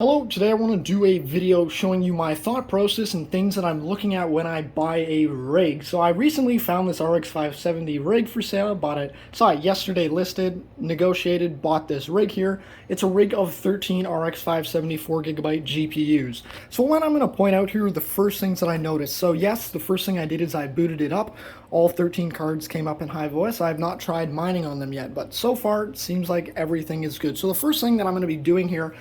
Hello, today I want to do a video showing you my thought process and things that I'm looking at when I buy a rig. So I recently found this RX 570 rig for sale, saw it yesterday listed, negotiated, bought this rig here. It's a rig of 13 RX 570 4GB GPUs. So what I'm going to point out here are the first things that I noticed. So yes, the first thing I did is I booted it up. All 13 cards came up in HiveOS. I have not tried mining on them yet, but so far it seems like everything is good. So the first thing that I'm going to be doing here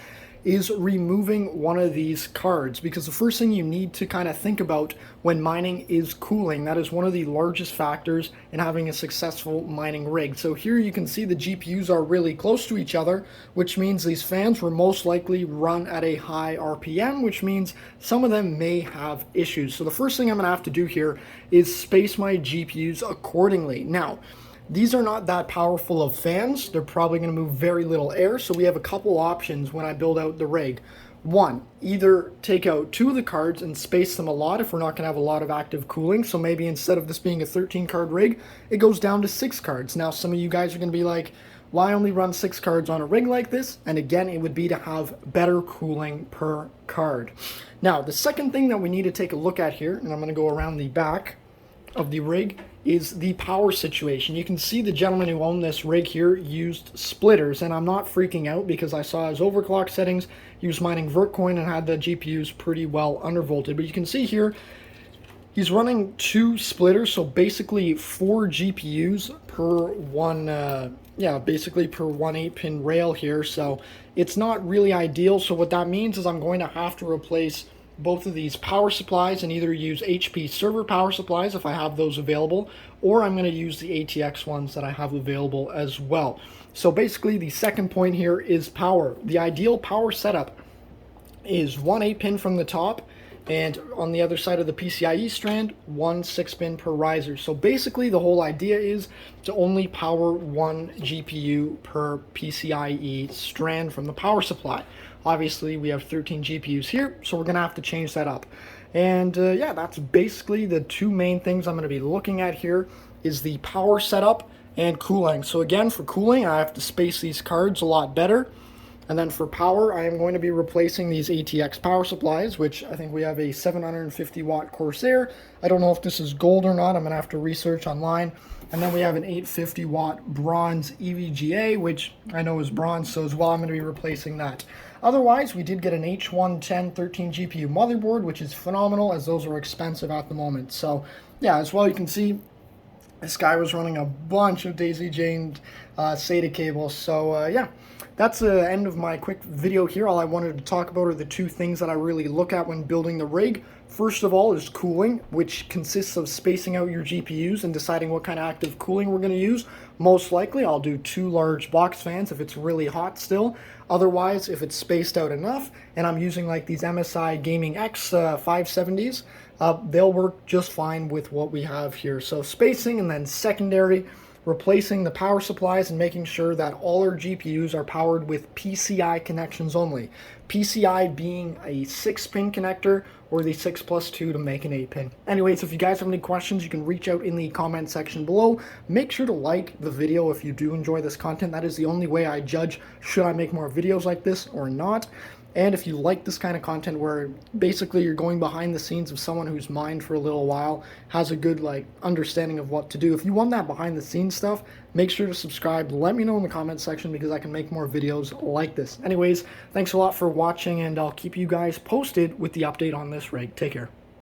is removing one of these cards, because the first thing you need to kind of think about when mining is cooling. That is one of the largest factors in having a successful mining rig. So here you can see the GPUs are really close to each other, which means these fans will most likely run at a high RPM, which means some of them may have issues. So the first thing I'm going to have to do here is space my GPUs accordingly. Now, these are not that powerful of fans. They're probably going to move very little air, so we have a couple options when I build out the rig. One, either take out two of the cards and space them a lot if we're not going to have a lot of active cooling. So maybe instead of this being a 13 card rig, it goes down to 6 cards. Now some of you guys are going to be like, why only run 6 cards on a rig like this? And again, it would be to have better cooling per card. Now the second thing that we need to take a look at here, and I'm going to go around the back of the rig, is the power situation. You can see the gentleman who owned this rig here used splitters, and I'm not freaking out because I saw his overclock settings. He was mining Vertcoin and had the GPUs pretty well undervolted. But you can see here, he's running 2 splitters, so basically 4 GPUs per one, basically per one 8-pin rail here. So it's not really ideal. So what that means is I'm going to have to replace both of these power supplies and either use HP server power supplies if I have those available, or I'm going to use the ATX ones that I have available as well. So basically the second point here is power. The ideal power setup is one 8-pin from the top, and on the other side of the PCIe strand, one 6-pin per riser. So basically the whole idea is to only power one GPU per PCIe strand from the power supply. Obviously we have 13 GPUs here, so we're gonna have to change that up. And yeah, that's basically the two main things I'm gonna be looking at here, is the power setup and cooling. So again, for cooling, I have to space these cards a lot better. And then for power, I am going to be replacing these ATX power supplies, which I think we have a 750 watt Corsair. I don't know if this is gold or not. I'm going to have to research online. And then we have an 850 watt bronze EVGA, which I know is bronze, so as well I'm going to be replacing that. Otherwise, we did get an H110 13 GPU motherboard, which is phenomenal, as those are expensive at the moment. So yeah, as well you can see, this guy was running a bunch of daisy-chained SATA cables. So yeah, that's the end of my quick video here. All I wanted to talk about are the two things that I really look at when building the rig. First of all is cooling, which consists of spacing out your GPUs and deciding what kind of active cooling we're going to use. Most likely I'll do 2 large box fans if it's really hot still. Otherwise, if it's spaced out enough and I'm using like these MSI Gaming X 570s, they'll work just fine with what we have here. So spacing, and then secondary, replacing the power supplies and making sure that all our GPUs are powered with PCI connections only. PCI being a 6-pin connector, or the 6+2 to make an 8-pin. Anyways, if you guys have any questions, you can reach out in the comment section below. Make sure to like the video if you do enjoy this content. That is the only way I judge should I make more videos like this or not. And if you like this kind of content where basically you're going behind the scenes of someone who's mined for a little while, has a good understanding of what to do, if you want that behind the scenes stuff, make sure to subscribe. Let me know in the comment section, because I can make more videos like this. Anyways, thanks a lot for watching, and I'll keep you guys posted with the update on this rig. Take care.